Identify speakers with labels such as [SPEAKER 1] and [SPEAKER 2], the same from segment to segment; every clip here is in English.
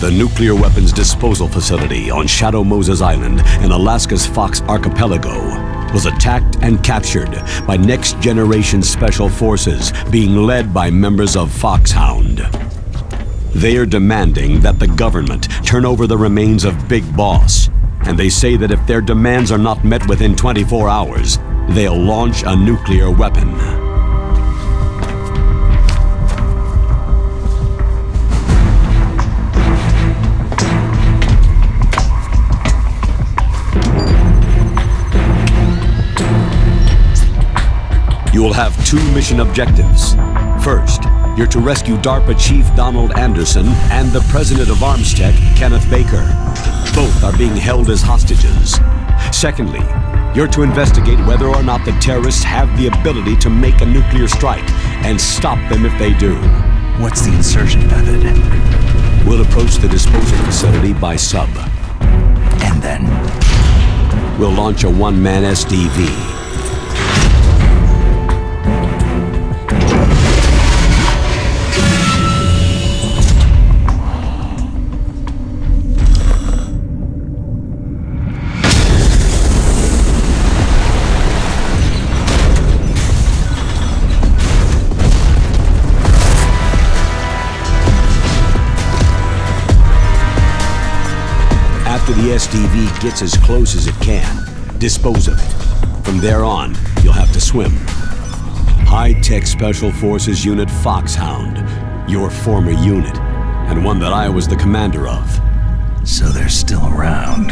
[SPEAKER 1] The nuclear weapons disposal facility on Shadow Moses Island in Alaska's Fox Archipelago was attacked and captured by next-generation special forces being led by members of FOXHOUND. They are demanding that the government turn over the remains of Big Boss, and they say that if their demands are not met within 24 hours, they'll launch a nuclear weapon. You will have two mission objectives. First, you're to rescue DARPA Chief Donald Anderson and the President of Armstech, Kenneth Baker. Both are being held as hostages. Secondly, you're to investigate whether or not the terrorists have the ability to make a nuclear strike and stop them if they do.
[SPEAKER 2] What's the insertion method?
[SPEAKER 1] We'll approach the disposal facility by sub.
[SPEAKER 2] And then?
[SPEAKER 1] We'll launch a one-man SDV. After the SDV gets as close as it can, dispose of it. From there on, you'll have to swim. High-tech Special Forces Unit FOXHOUND, your former unit, and one that I was the commander of.
[SPEAKER 2] So they're still around.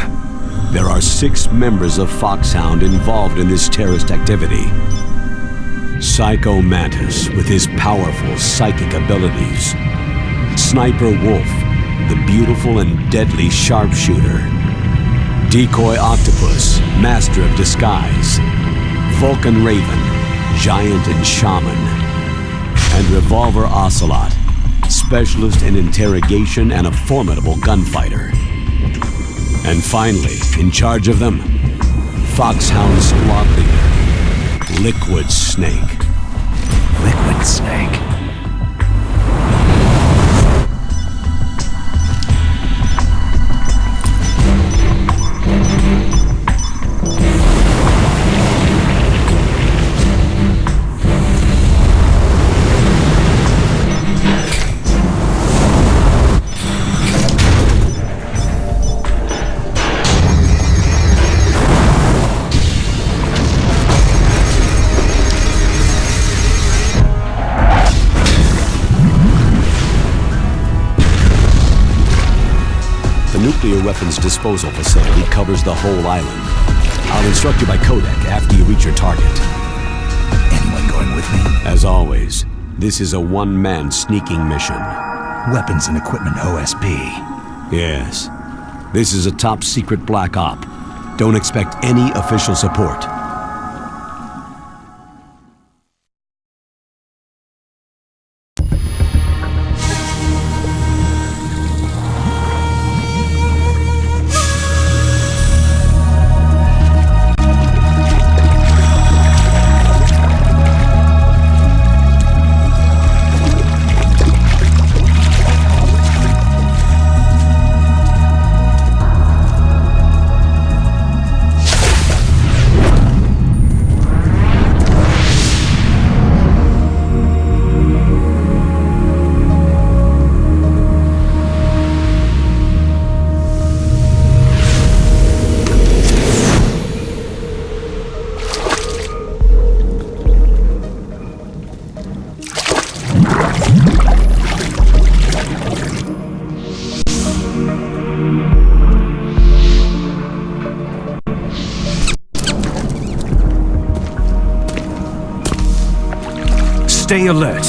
[SPEAKER 1] There are 6 members of FOXHOUND involved in this terrorist activity. Psycho Mantis, with his powerful psychic abilities. Sniper Wolf, the beautiful and deadly sharpshooter. Decoy Octopus, master of disguise. Vulcan Raven, giant and shaman. And Revolver Ocelot, specialist in interrogation and a formidable gunfighter. And finally, in charge of them, FOXHOUND squad leader, Liquid Snake.
[SPEAKER 2] Liquid Snake?
[SPEAKER 1] The nuclear weapons disposal facility covers the whole island. I'll instruct you by codec after you reach your target.
[SPEAKER 2] Anyone going with me?
[SPEAKER 1] As always, this is a one-man sneaking mission.
[SPEAKER 2] Weapons and equipment OSP.
[SPEAKER 1] Yes. This is a top-secret black op. Don't expect any official support.
[SPEAKER 3] Stay alert.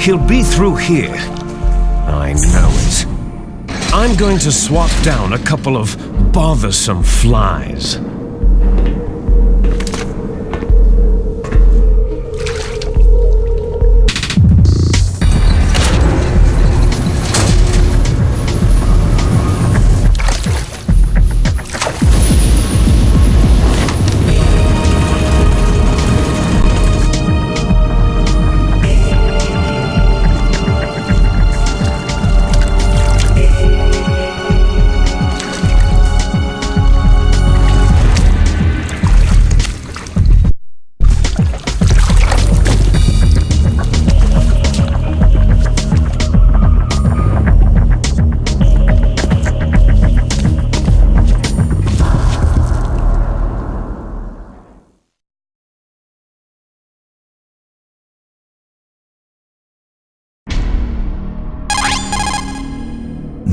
[SPEAKER 3] He'll be through here. I know it. I'm going to swat down a couple of bothersome flies.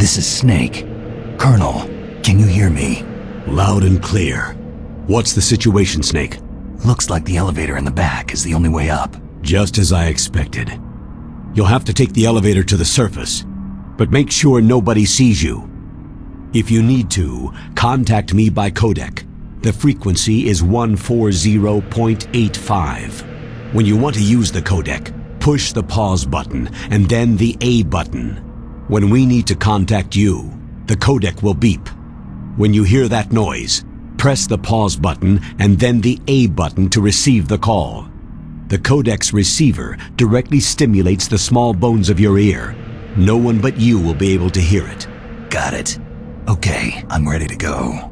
[SPEAKER 2] This is Snake. Colonel, can you hear me?
[SPEAKER 1] Loud and clear. What's the situation, Snake?
[SPEAKER 2] Looks like the elevator in the back is the only way up.
[SPEAKER 1] Just as I expected. You'll have to take the elevator to the surface, but make sure nobody sees you. If you need to, contact me by codec. The frequency is 140.85. When you want to use the codec, push the pause button and then the A button. When we need to contact you, the codec will beep. When you hear that noise, press the pause button and then the A button to receive the call. The codec's receiver directly stimulates the small bones of your ear. No one but you will be able to hear it.
[SPEAKER 2] Got it. Okay, I'm ready to go.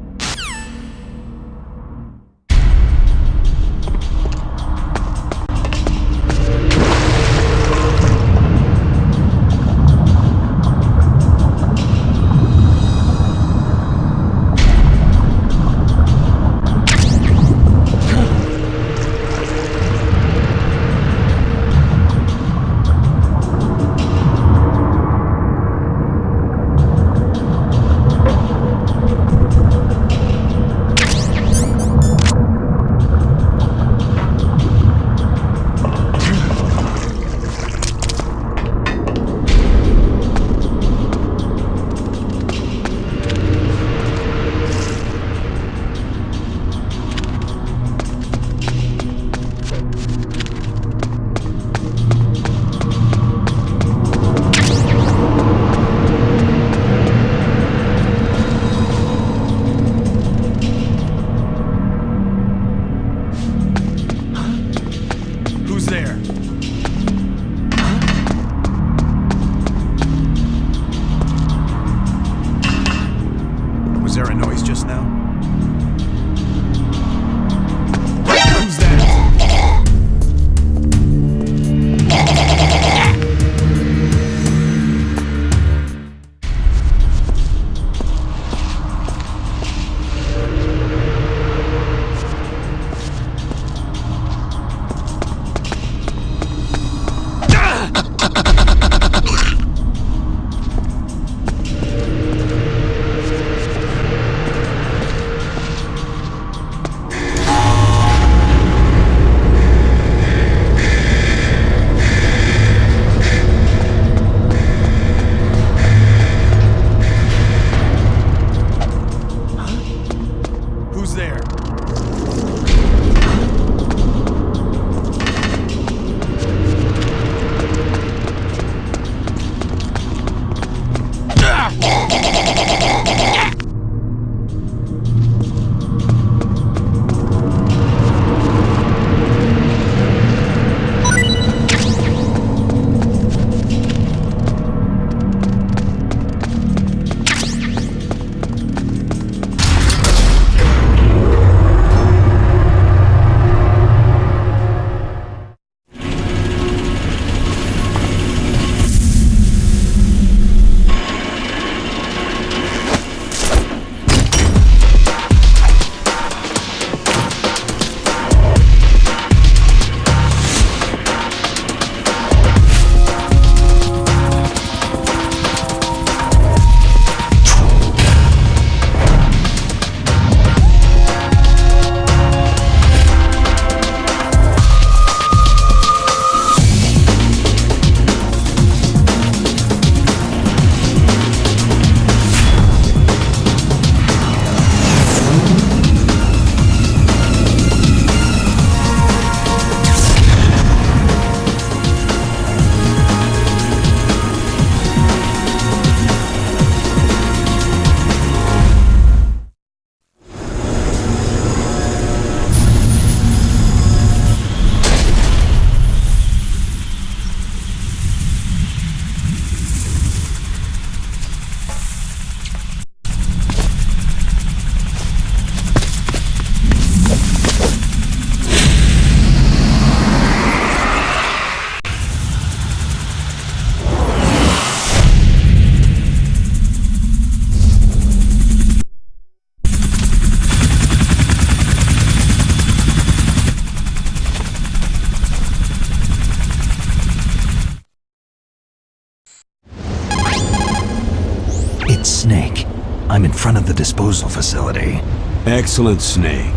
[SPEAKER 2] disposal facility.
[SPEAKER 1] Excellent, Snake.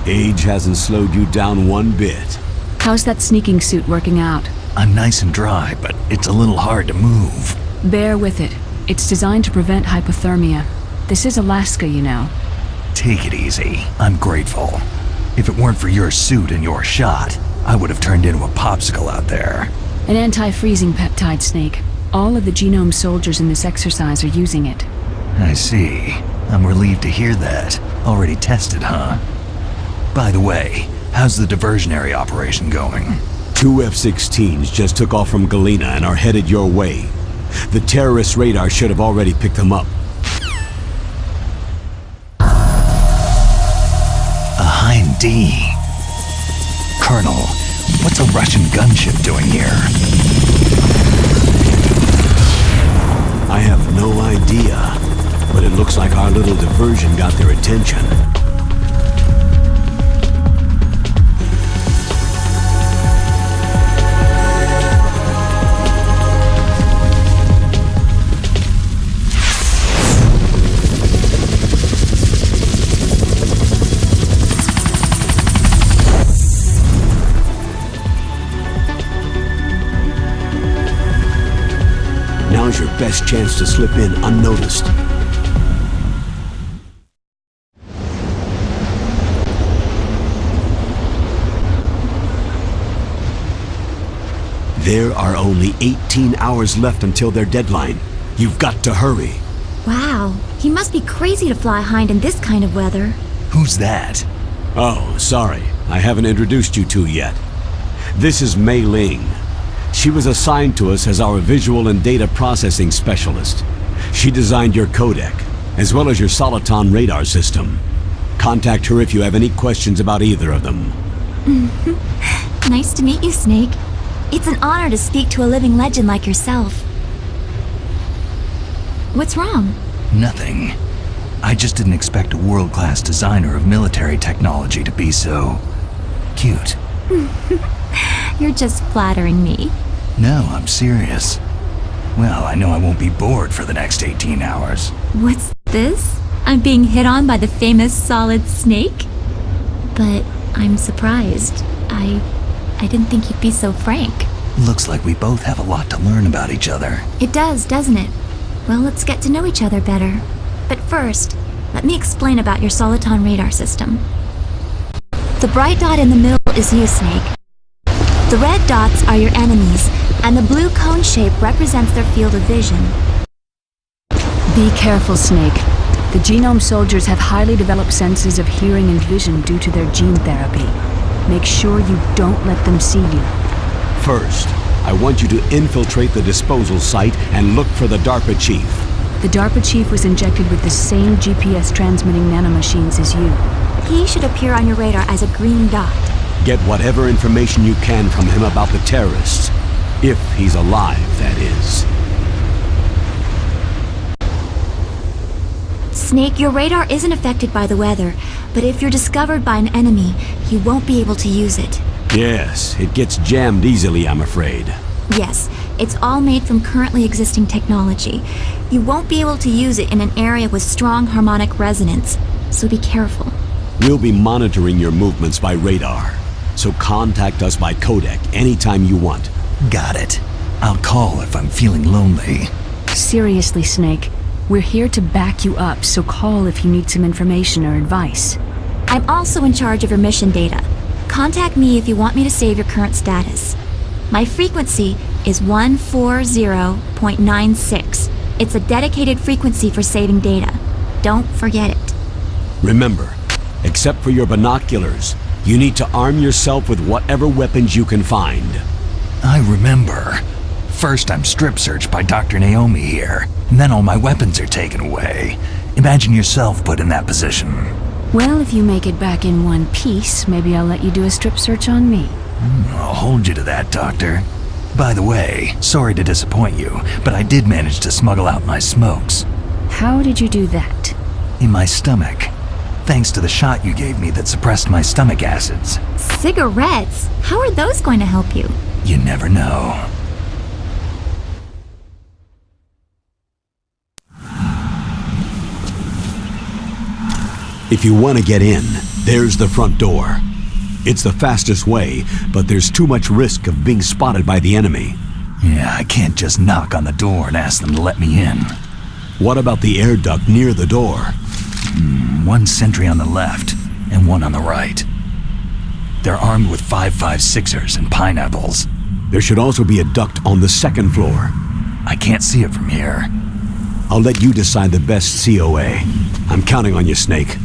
[SPEAKER 1] Age hasn't slowed you down one bit.
[SPEAKER 4] How's that sneaking suit working out?
[SPEAKER 2] I'm nice and dry, but it's a little hard to move.
[SPEAKER 4] Bear with it. It's designed to prevent hypothermia. This is Alaska, you know.
[SPEAKER 2] Take it easy. I'm grateful. If it weren't for your suit and your shot, I would have turned into a popsicle out there.
[SPEAKER 4] An anti-freezing peptide, Snake. All of the genome soldiers in this exercise are using it.
[SPEAKER 2] I see. I'm relieved to hear that. Already tested, huh? By the way, how's the diversionary operation going?
[SPEAKER 1] 2 F-16s just took off from Galena and are headed your way. The terrorist radar should have already picked them up.
[SPEAKER 2] A Hind D. Colonel, what's a Russian gunship doing here?
[SPEAKER 1] I have no idea, but it looks like our little diversion got their attention. Now's your best chance to slip in unnoticed. There are only 18 hours left until their deadline. You've got to hurry.
[SPEAKER 5] Wow, he must be crazy to fly Hind in this kind of weather.
[SPEAKER 2] Who's that?
[SPEAKER 1] Oh, sorry. I haven't introduced you to yet. This is Mei Ling. She was assigned to us as our visual and data processing specialist. She designed your codec, as well as your Soliton radar system. Contact her if you have any questions about either of them.
[SPEAKER 5] Nice to meet you, Snake. It's an honor to speak to a living legend like yourself. What's wrong?
[SPEAKER 2] Nothing. I just didn't expect a world-class designer of military technology to be so... cute.
[SPEAKER 5] You're just flattering me.
[SPEAKER 2] No, I'm serious. Well, I know I won't be bored for the next 18 hours.
[SPEAKER 5] What's this? I'm being hit on by the famous Solid Snake? But I'm surprised. I didn't think you'd be so frank.
[SPEAKER 2] Looks like we both have a lot to learn about each other.
[SPEAKER 5] It does, doesn't it? Well, let's get to know each other better. But first, let me explain about your Soliton radar system. The bright dot in the middle is you, Snake. The red dots are your enemies, and the blue cone shape represents their field of vision.
[SPEAKER 4] Be careful, Snake. The genome soldiers have highly developed senses of hearing and vision due to their gene therapy. Make sure you don't let them see you.
[SPEAKER 1] First, I want you to infiltrate the disposal site and look for the DARPA Chief.
[SPEAKER 4] The DARPA Chief was injected with the same GPS transmitting nanomachines as you.
[SPEAKER 5] He should appear on your radar as a green dot.
[SPEAKER 1] Get whatever information you can from him about the terrorists. If he's alive, that is.
[SPEAKER 5] Snake, your radar isn't affected by the weather, but if you're discovered by an enemy, you won't be able to use it.
[SPEAKER 1] Yes, it gets jammed easily, I'm afraid.
[SPEAKER 5] Yes, it's all made from currently existing technology. You won't be able to use it in an area with strong harmonic resonance, so be careful.
[SPEAKER 1] We'll be monitoring your movements by radar, so contact us by codec anytime you want.
[SPEAKER 2] Got it. I'll call if I'm feeling lonely.
[SPEAKER 4] Seriously, Snake. We're here to back you up, so call if you need some information or advice.
[SPEAKER 5] I'm also in charge of your mission data. Contact me if you want me to save your current status. My frequency is 140.96. It's a dedicated frequency for saving data. Don't forget it.
[SPEAKER 1] Remember, except for your binoculars, you need to arm yourself with whatever weapons you can find.
[SPEAKER 2] I remember. First I'm strip searched by Dr. Naomi here, and then all my weapons are taken away. Imagine yourself put in that position.
[SPEAKER 4] Well, if you make it back in one piece, maybe I'll let you do a strip search on me.
[SPEAKER 2] I'll hold you to that, Doctor. By the way, sorry to disappoint you, but I did manage to smuggle out my smokes.
[SPEAKER 4] How did you do that?
[SPEAKER 2] In my stomach. Thanks to the shot you gave me that suppressed my stomach acids.
[SPEAKER 5] Cigarettes? How are those going to help you?
[SPEAKER 2] You never know.
[SPEAKER 1] If you want to get in, there's the front door. It's the fastest way, but there's too much risk of being spotted by the enemy.
[SPEAKER 2] Yeah, I can't just knock on the door and ask them to let me in.
[SPEAKER 1] What about the air duct near the door?
[SPEAKER 2] One sentry on the left and one on the right. They're armed with 5.56ers and pineapples.
[SPEAKER 1] There should also be a duct on the second floor.
[SPEAKER 2] I can't see it from here.
[SPEAKER 1] I'll let you decide the best COA. I'm counting on you, Snake.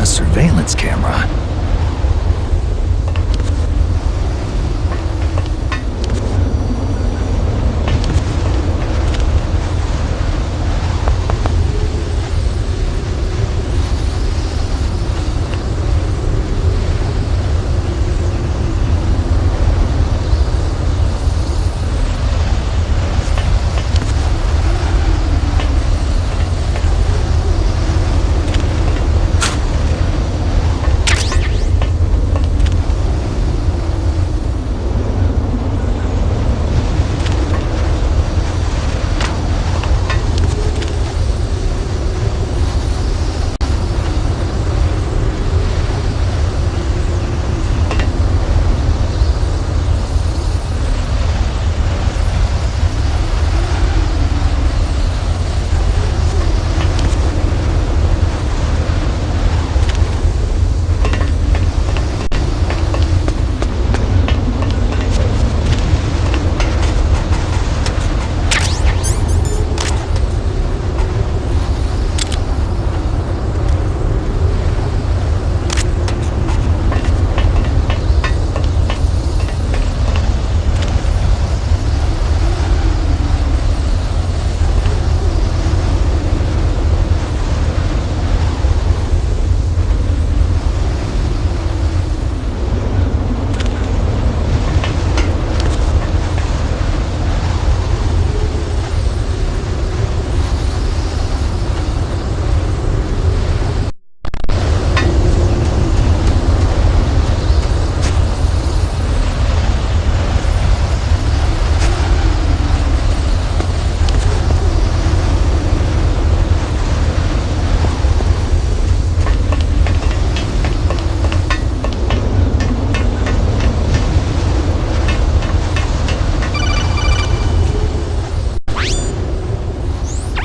[SPEAKER 2] Surveillance camera.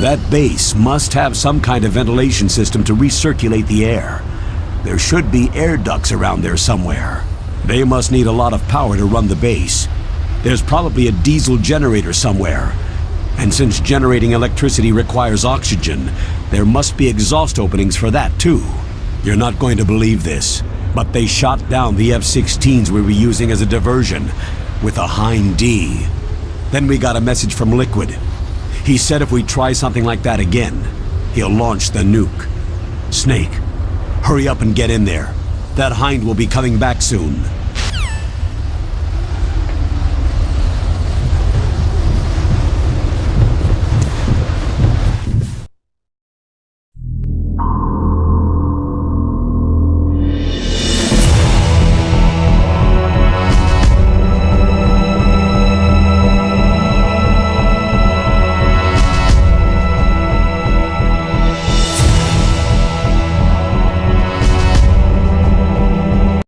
[SPEAKER 1] That base must have some kind of ventilation system to recirculate the air. There should be air ducts around there somewhere. They must need a lot of power to run the base. There's probably a diesel generator somewhere. And since generating electricity requires oxygen, there must be exhaust openings for that too. You're not going to believe this, but they shot down the F-16s we were using as a diversion with a Hind D. Then we got a message from Liquid. He said if we try something like that again, he'll launch the nuke. Snake, hurry up and get in there. That Hind will be coming back soon.